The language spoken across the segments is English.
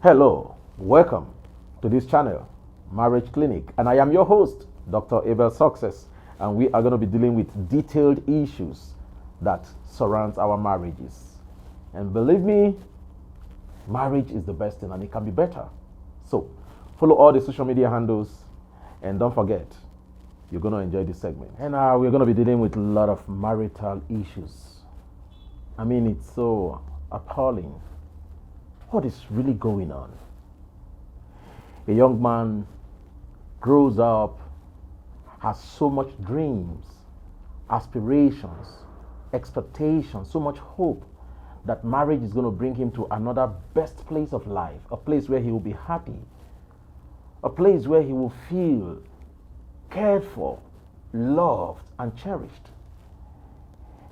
Hello, welcome to this channel, Marriage Clinic, and I am your host, Dr. Abel Success, and we are going to be dealing with detailed issues that surround our marriages. And believe me, marriage is the best thing and it can be better. So, follow all the social media handles and don't forget, you're going to enjoy this segment. And we're going to be dealing with a lot of marital issues. I mean, it's so appalling. What is really going on? A young man grows up, has so much dreams, aspirations, expectations, so much hope that marriage is going to bring him to another best place of life, a place where he will be happy, a place where he will feel cared for, loved, and cherished.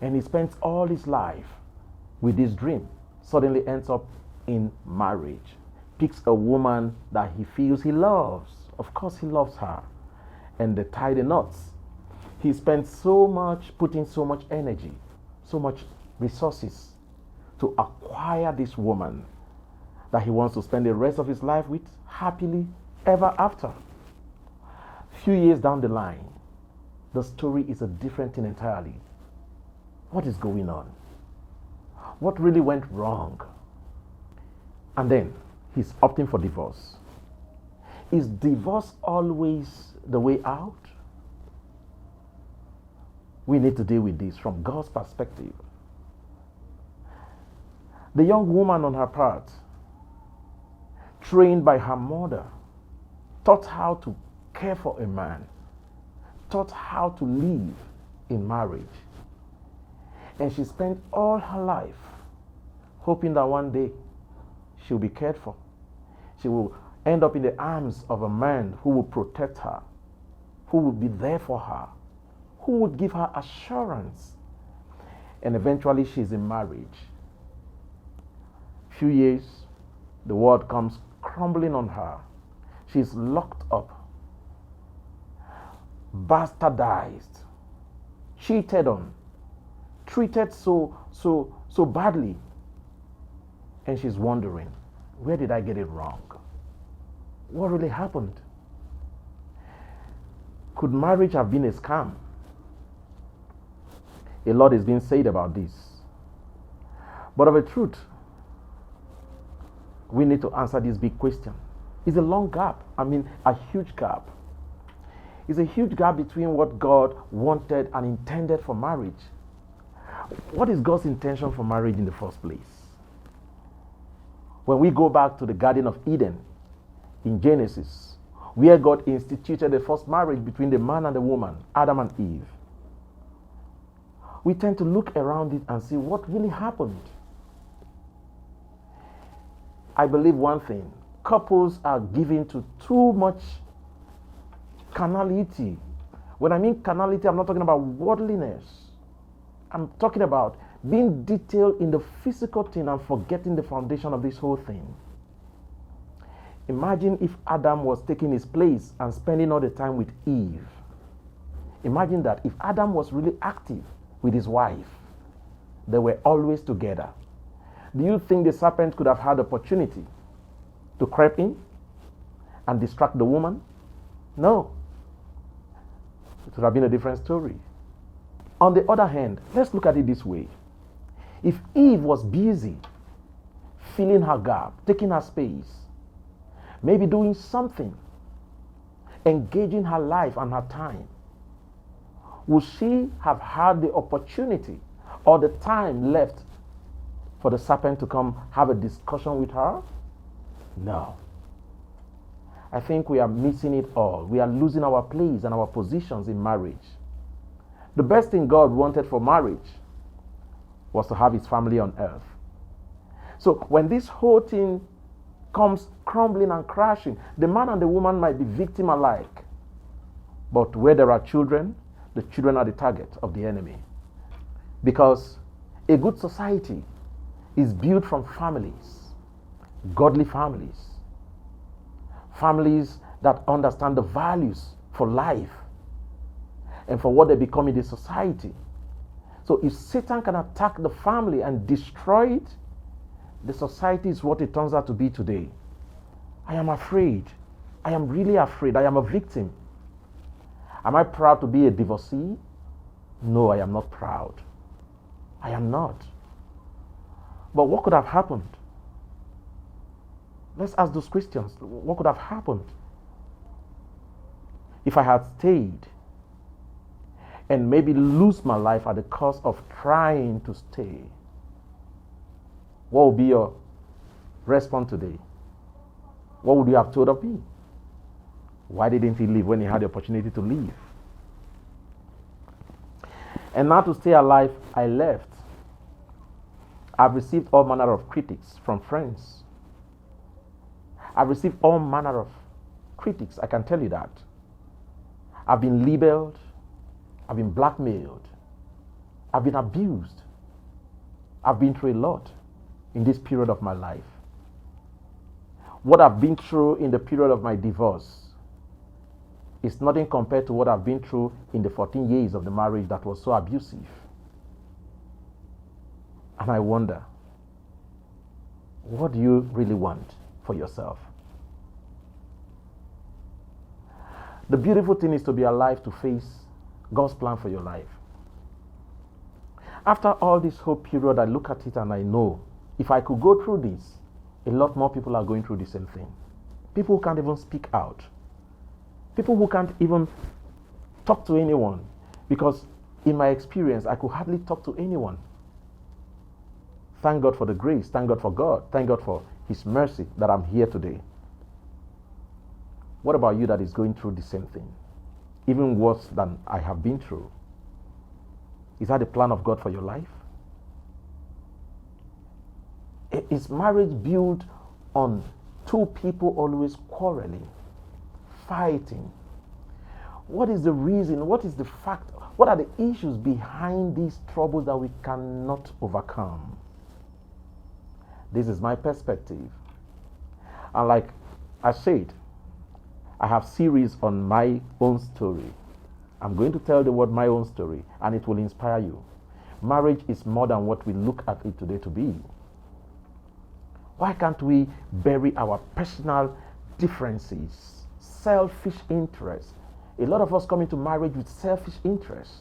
And he spends all his life with this dream, suddenly ends up in marriage, picks a woman that he feels he loves. Of course he loves her. And they tie the knots. He spends putting so much energy, so much resources to acquire this woman that he wants to spend the rest of his life with, happily ever after. Few years down the line, the story is a different thing entirely. What is going on? What really went wrong? And then he's opting for divorce. Is divorce always the way out? We need to deal with this from God's perspective. The young woman on her part, trained by her mother, taught how to care for a man, taught how to live in marriage. And she spent all her life hoping that one day she'll be cared for. She will end up in the arms of a man who will protect her, who will be there for her, who would give her assurance. And eventually she's in marriage. Few years, the world comes crumbling on her. She's locked up, bastardized, cheated on, treated so badly. And she's wondering, where did I get it wrong? What really happened? Could marriage have been a scam? A lot is being said about this. But of a truth, we need to answer this big question. It's a long gap. A huge gap. It's a huge gap between what God wanted and intended for marriage. What is God's intention for marriage in the first place? When we go back to the Garden of Eden in Genesis, where God instituted the first marriage between the man and the woman, Adam and Eve, we tend to look around it and see what really happened. I believe one thing, couples are given to too much carnality. When I mean carnality, I'm not talking about worldliness. I'm talking about being detailed in the physical thing and forgetting the foundation of this whole thing. Imagine if Adam was taking his place and spending all the time with Eve. Imagine that if Adam was really active with his wife, they were always together. Do you think the serpent could have had the opportunity to creep in and distract the woman? No. It would have been a different story. On the other hand, let's look at it this way. If Eve was busy filling her gap, taking her space, maybe doing something, engaging her life and her time, would she have had the opportunity or the time left for the serpent to come have a discussion with her? No. I think we are missing it all. We are losing our place and our positions in marriage. The best thing God wanted for marriage was to have his family on earth. So when this whole thing comes crumbling and crashing, the man and the woman might be victim alike. But where there are children, the children are the target of the enemy. Because a good society is built from families, godly families, families that understand the values for life and for what they become in the society. So if Satan can attack the family and destroy it, the society is what it turns out to be today. I am afraid. I am really afraid. I am a victim. Am I proud to be a divorcee? No, I am not proud. I am not. But what could have happened? Let's ask those questions. What could have happened if I had stayed and maybe lose my life at the cost of trying to stay? What would be your response today? What would you have told of me? Why didn't he leave when he had the opportunity to leave? And now to stay alive, I left. I've received all manner of critics from friends. I've received all manner of critics, I can tell you that. I've been labeled. I've been blackmailed. I've been abused. I've been through a lot in this period of my life. What I've been through in the period of my divorce is nothing compared to what I've been through in the 14 years of the marriage that was so abusive. And I wonder, what do you really want for yourself? The beautiful thing is to be alive to face God's plan for your life. After all this whole period, I look at it and I know if I could go through this, a lot more people are going through the same thing. People who can't even speak out. People who can't even talk to anyone. Because in my experience, I could hardly talk to anyone. Thank God for the grace. Thank God for God. Thank God for His mercy that I'm here today. What about you that is going through the same thing? Even worse than I have been through. Is that the plan of God for your life? Is marriage built on two people always quarreling, fighting? What is the reason? What is the fact? What are the issues behind these troubles that we cannot overcome? This is my perspective. And like I said, I have series on my own story. I'm going to tell the world my own story, and it will inspire you. Marriage is more than what we look at it today to be. Why can't we bury our personal differences, selfish interests? A lot of us come into marriage with selfish interests.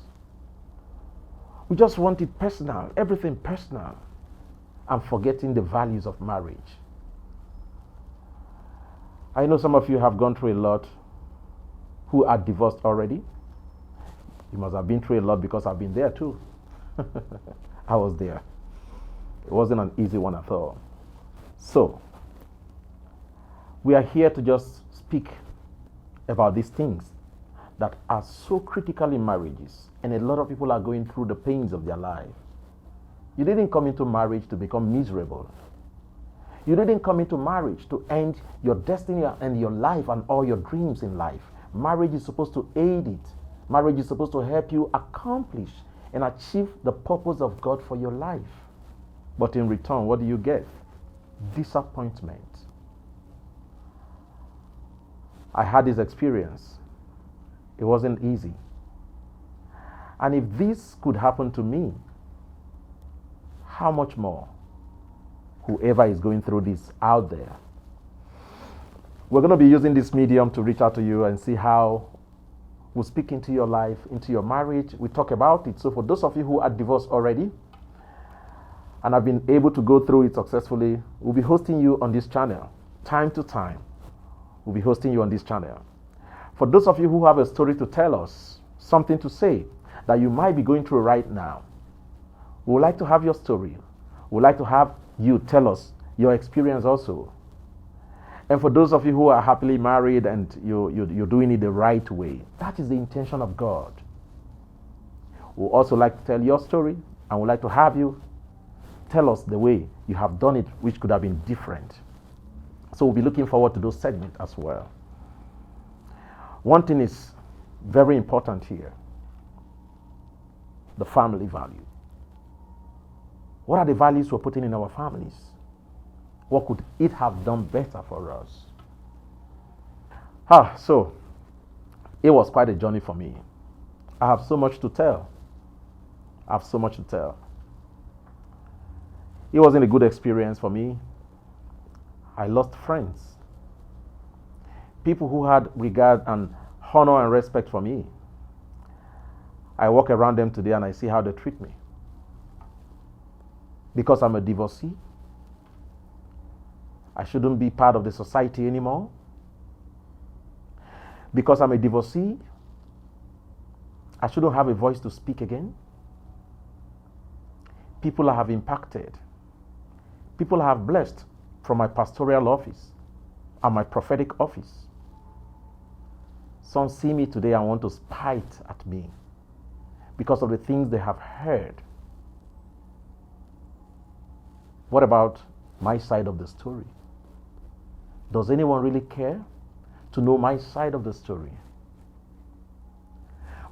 We just want it personal, everything personal, and forgetting the values of marriage. I know some of you have gone through a lot who are divorced already. You must have been through a lot because I've been there too. I was there. It wasn't an easy one at all. So, we are here to just speak about these things that are so critical in marriages, and a lot of people are going through the pains of their life. You didn't come into marriage to become miserable. You didn't come into marriage to end your destiny and your life and all your dreams in life. Marriage is supposed to aid it. Marriage is supposed to help you accomplish and achieve the purpose of God for your life. But in return, what do you get? Disappointment. I had this experience. It wasn't easy. And if this could happen to me, how much more whoever is going through this out there? We're going to be using this medium to reach out to you and see how we'll speak into your life, into your marriage. We talk about it. So for those of you who are divorced already and have been able to go through it successfully, we'll be hosting you on this channel. Time to time, we'll be hosting you on this channel. For those of you who have a story to tell us, something to say that you might be going through right now, we would like to have your story. We would like to have you tell us your experience also. And for those of you who are happily married and you're doing it the right way, that is the intention of God. We would also like to tell your story, and we'd like to have you tell us the way you have done it, which could have been different. So we'll be looking forward to those segments as well. One thing is very important here: the family value. What are the values we're putting in our families? What could it have done better for us? So it was quite a journey for me. I have so much to tell. It wasn't a good experience for me. I lost friends. people who had regard and honor and respect for me. I walk around them today and I see how they treat me. Because I'm a divorcee, I shouldn't be part of the society anymore. Because I'm a divorcee, I shouldn't have a voice to speak again. People I have impacted, people I have blessed from my pastoral office and my prophetic office. Some see me today and want to spite at me because of the things they have heard. What about my side of the story? Does anyone really care to know my side of the story?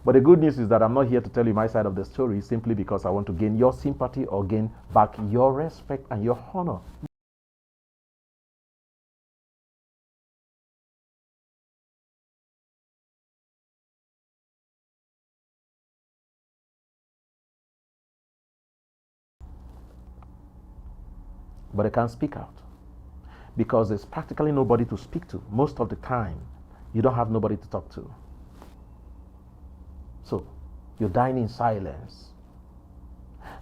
But the good news is that I'm not here to tell you my side of the story simply because I want to gain your sympathy or gain back your respect and your honor. But I can't speak out because there's practically nobody to speak to. Most of the time, you don't have nobody to talk to. So, you're dying in silence.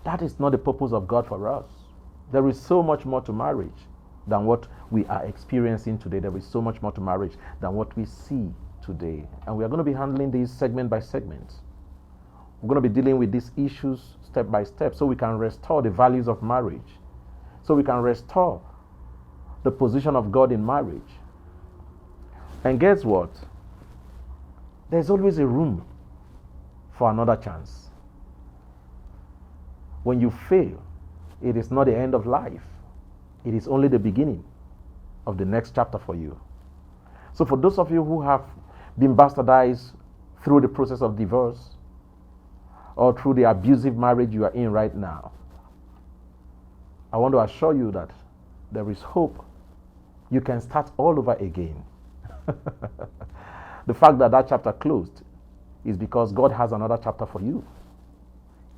That is not the purpose of God for us. There is so much more to marriage than what we are experiencing today. There is so much more to marriage than what we see today. And we are going to be handling these segment by segment. We're going to be dealing with these issues step by step so we can restore the values of marriage. So we can restore the position of God in marriage. And guess what? There's always a room for another chance. When you fail, it is not the end of life. It is only the beginning of the next chapter for you. So for those of you who have been bastardized through the process of divorce or through the abusive marriage you are in right now, I want to assure you that there is hope. You can start all over again. The fact that that chapter closed is because God has another chapter for you.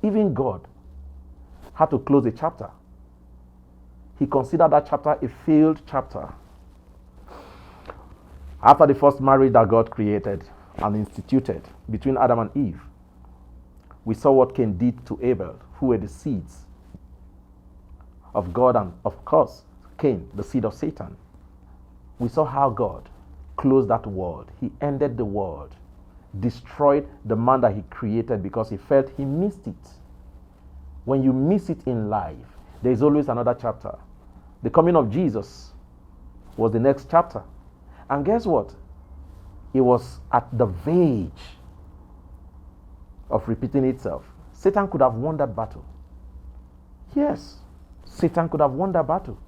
Even God had to close a chapter. He considered that chapter a failed chapter. After the first marriage that God created and instituted between Adam and Eve, we saw what Cain did to Abel, who were the seeds of God and, of course, Cain, the seed of Satan. We saw how God closed that world. He ended the world, destroyed the man that he created because he felt he missed it. When you miss it in life, there is always another chapter. The coming of Jesus was the next chapter. And guess what? It was at the verge of repeating itself. Satan could have won that battle. Yes, Satan could have won that battle.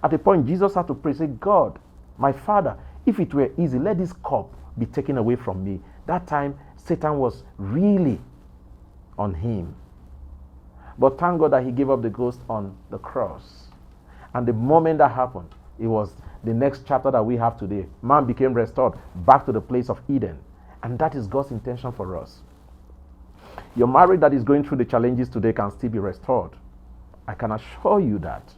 At a point, Jesus had to pray, say, God, my Father, if it were easy, let this cup be taken away from me. That time, Satan was really on him. But thank God that he gave up the ghost on the cross. And the moment that happened, it was the next chapter that we have today. Man became restored back to the place of Eden. And that is God's intention for us. Your marriage that is going through the challenges today can still be restored. I can assure you that.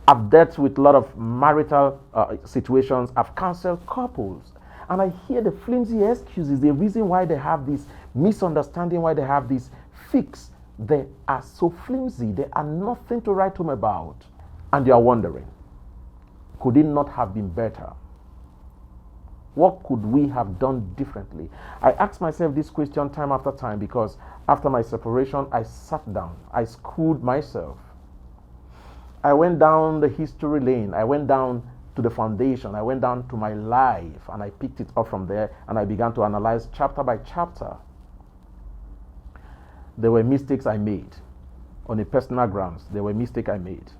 I've dealt with a lot of marital situations. I've counseled couples. And I hear the flimsy excuses, the reason why they have this misunderstanding, why they have this fix. They are so flimsy. They are nothing to write home about. And you are wondering, could it not have been better? What could we have done differently? I ask myself this question time after time because after my separation, I sat down. I schooled myself. I went down the history lane. I went down to the foundation. I went down to my life and I picked it up from there and I began to analyze chapter by chapter. There were mistakes I made on a personal grounds. There were mistakes I made.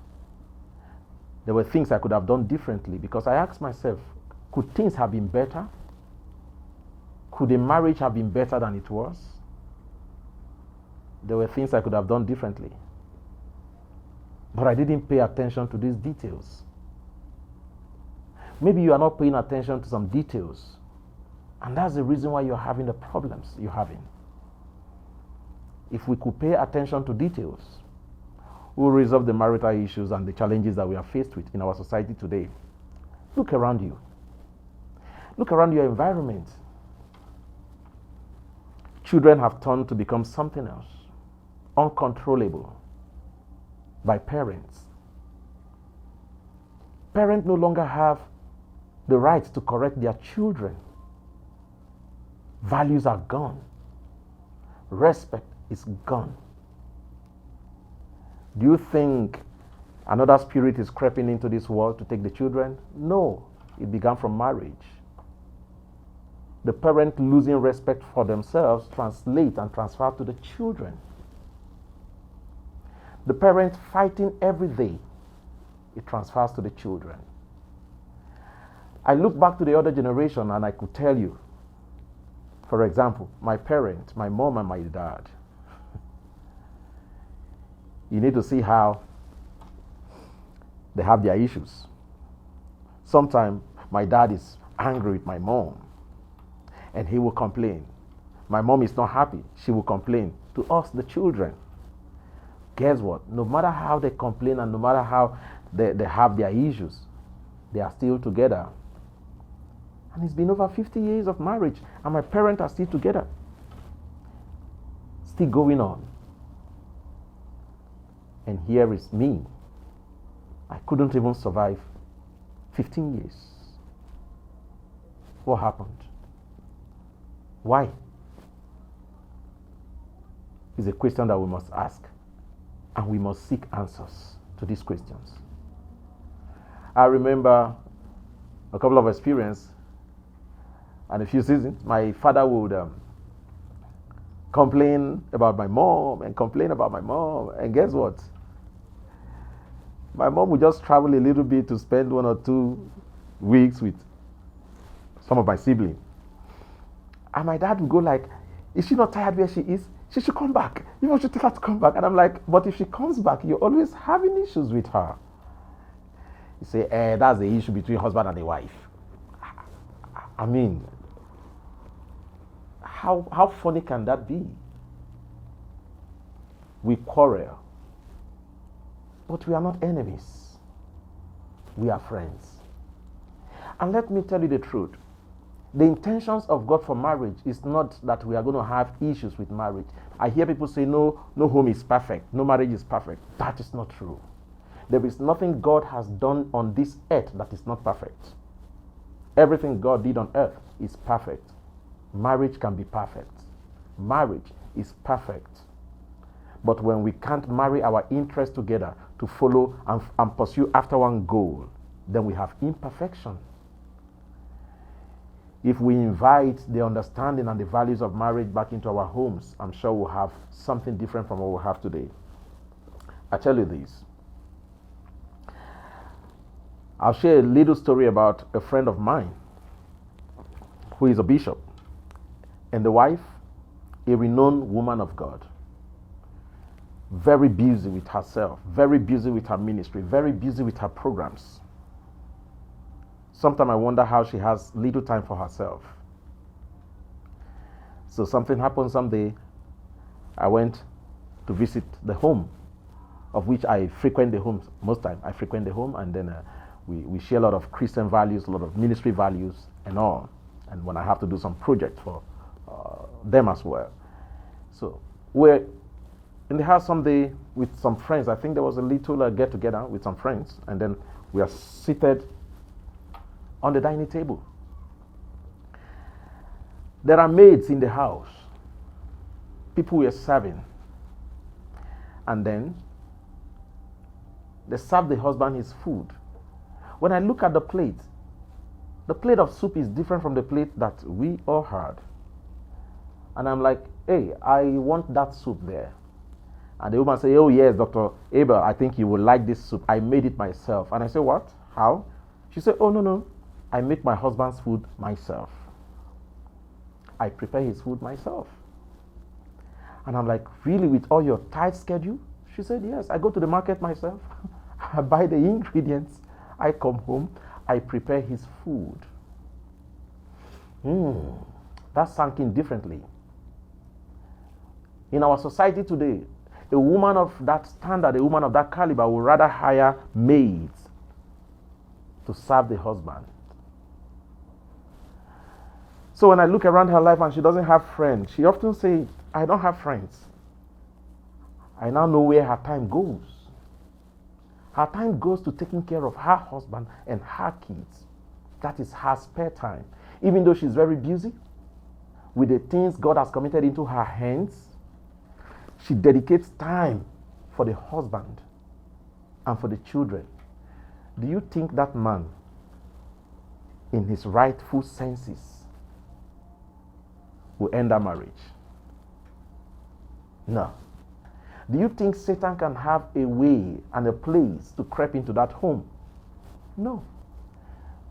There were things I could have done differently because I asked myself, could things have been better? Could a marriage have been better than it was? There were things I could have done differently. But I didn't pay attention to these details. Maybe you are not paying attention to some details. And that's the reason why you're having the problems you're having. If we could pay attention to details, we'll resolve the marital issues and the challenges that we are faced with in our society today. Look around you. Look around your environment. Children have turned to become something else, uncontrollable by parents. Parents no longer have the right to correct their children. Values are gone. Respect is gone. Do you think another spirit is creeping into this world to take the children? No, it began from marriage. The parent losing respect for themselves translate and transfer to the children. The parent fighting every day, it transfers to the children. I look back to the other generation and I could tell you, for example, my parents, my mom and my dad. You need to see how they have their issues. Sometimes my dad is angry with my mom and he will complain. My mom is not happy. She will complain to us, the children. Guess what? No matter how they complain and no matter how they have their issues, they are still together. And it's been over 50 years of marriage and my parents are still together. Still going on. And here is me. I couldn't even survive 15 years. What happened? Why? Is a question that we must ask. And we must seek answers to these questions. I remember a couple of experiences and a few seasons. My father would complain about my mom and complain about my mom. And guess what? My mom would just travel a little bit to spend 1 or 2 weeks with some of my siblings. And my dad would go like, is she not tired where she is? She should come back. You should tell her to come back. And I'm like, but if she comes back, you're always having issues with her. You say, that's the issue between husband and the wife. I mean, how funny can that be? We quarrel. But we are not enemies. We are friends. And let me tell you the truth. The intentions of God for marriage is not that we are going to have issues with marriage. I hear people say, no home is perfect. No marriage is perfect. That is not true. There is nothing God has done on this earth that is not perfect. Everything God did on earth is perfect. Marriage can be perfect. Marriage is perfect. But when we can't marry our interests together to follow and pursue after one goal, then we have imperfection. If we invite the understanding and the values of marriage back into our homes, I'm sure we'll have something different from what we have today. I tell you this. I'll share a little story about a friend of mine who is a bishop, and the wife, a renowned woman of God. Very busy with herself, very busy with her ministry, very busy with her programs. Sometimes I wonder how she has little time for herself. So something happened someday. I went to visit the home, of which I frequent the homes most time. I frequent the home, and then we share a lot of Christian values, a lot of ministry values, and all. And when I have to do some project for them as well. So we're in the house someday with some friends. I think there was a little get together with some friends, and then we are seated on the dining table. There are maids in the house. People were serving. And then they serve the husband his food. When I look at the plate of soup is different from the plate that we all had. And I'm like, hey, I want that soup there. And the woman say, oh yes, Dr. Abel, I think you will like this soup. I made it myself. And I say, what? How? She said, oh no. I make my husband's food myself. I prepare his food myself. And I'm like, really, with all your tight schedule? She said, yes, I go to the market myself. I buy the ingredients. I come home. I prepare his food. That sank in differently. In our society today, a woman of that standard, a woman of that caliber would rather hire maids to serve the husband. So when I look around her life and she doesn't have friends, she often says, I don't have friends. I now know where her time goes. Her time goes to taking care of her husband and her kids. That is her spare time. Even though she's very busy with the things God has committed into her hands, she dedicates time for the husband and for the children. Do you think that man, in his rightful senses, will end a marriage? No. Do you think Satan can have a way and a place to creep into that home? No.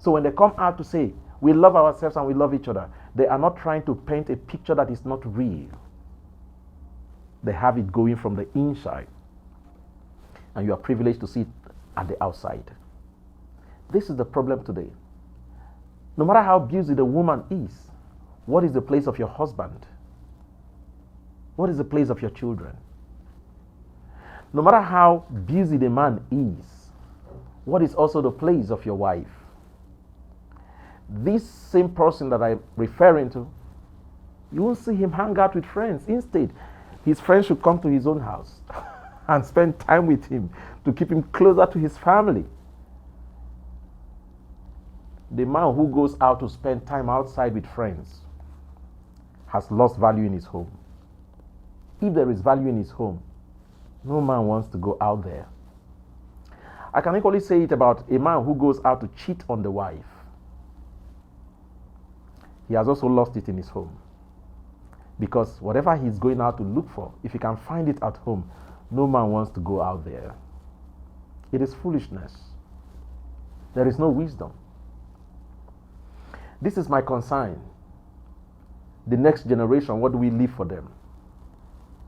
So when they come out to say, we love ourselves and we love each other, they are not trying to paint a picture that is not real. They have it going from the inside. And you are privileged to see it at the outside. This is the problem today. No matter how busy the woman is, what is the place of your husband? What is the place of your children? No matter how busy the man is, what is also the place of your wife? This same person that I'm referring to, you won't see him hang out with friends. Instead, his friends should come to his own house and spend time with him to keep him closer to his family. The man who goes out to spend time outside with friends has lost value in his home. If there is value in his home, no man wants to go out there. I can equally say it about a man who goes out to cheat on the wife. He has also lost it in his home. Because whatever he's going out to look for, if he can find it at home, no man wants to go out there. It is foolishness. There is no wisdom. This is my concern. The next generation, what do we leave for them?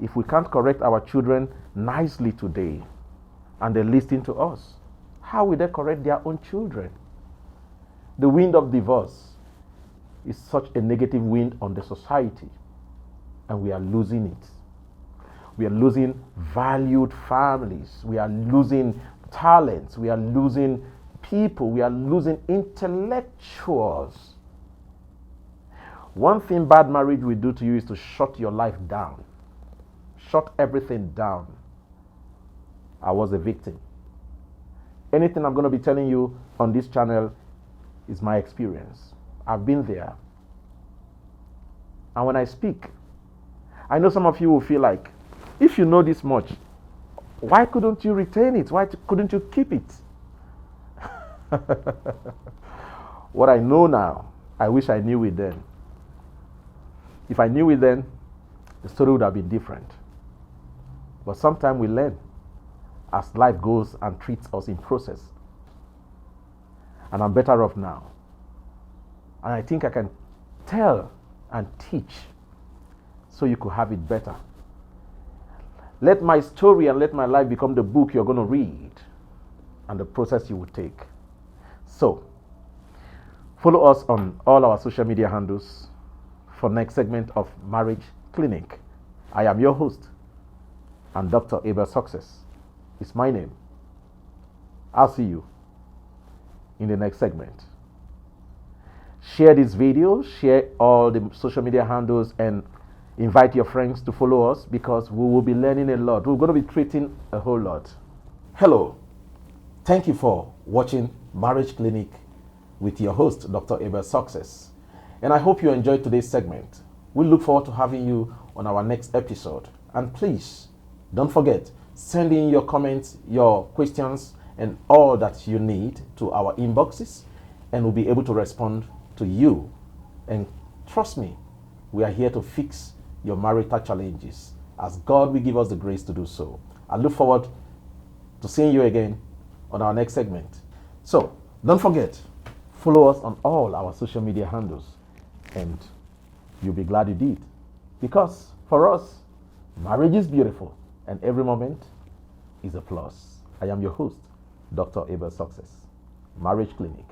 If we can't correct our children nicely today, and they listen to us, how will they correct their own children? The wind of divorce is such a negative wind on the society, and we are losing it. We are losing valued families. We are losing talents. We are losing people. We are losing intellectuals. One thing bad marriage will do to you is to shut your life down. Shut everything down. I was a victim. Anything I'm going to be telling you on this channel is my experience. I've been there. And when I speak, I know some of you will feel like, if you know this much, why couldn't you retain it? Why couldn't you keep it? What I know now, I wish I knew it then. If I knew it then, the story would have been different. But sometimes we learn as life goes and treats us in process. And I'm better off now. And I think I can tell and teach so you could have it better. Let my story and let my life become the book you're going to read and the process you will take. So, follow us on all our social media handles for next segment of Marriage Clinic. I am your host, and Dr. Abel Success is my name. I'll see you in the next segment. Share this video, share all the social media handles, and invite your friends to follow us because we will be learning a lot. We're going to be treating a whole lot. Hello. Thank you for watching Marriage Clinic with your host, Dr. Abel Success. And I hope you enjoyed today's segment. We look forward to having you on our next episode. And please, don't forget, send in your comments, your questions, and all that you need to our inboxes, and we'll be able to respond to you. And trust me, we are here to fix your marital challenges as God will give us the grace to do so. I look forward to seeing you again on our next segment. So, don't forget, follow us on all our social media handles, and you'll be glad you did. Because for us, marriage is beautiful, and every moment is a plus. I am your host, Dr. Abel Success, Marriage Clinic.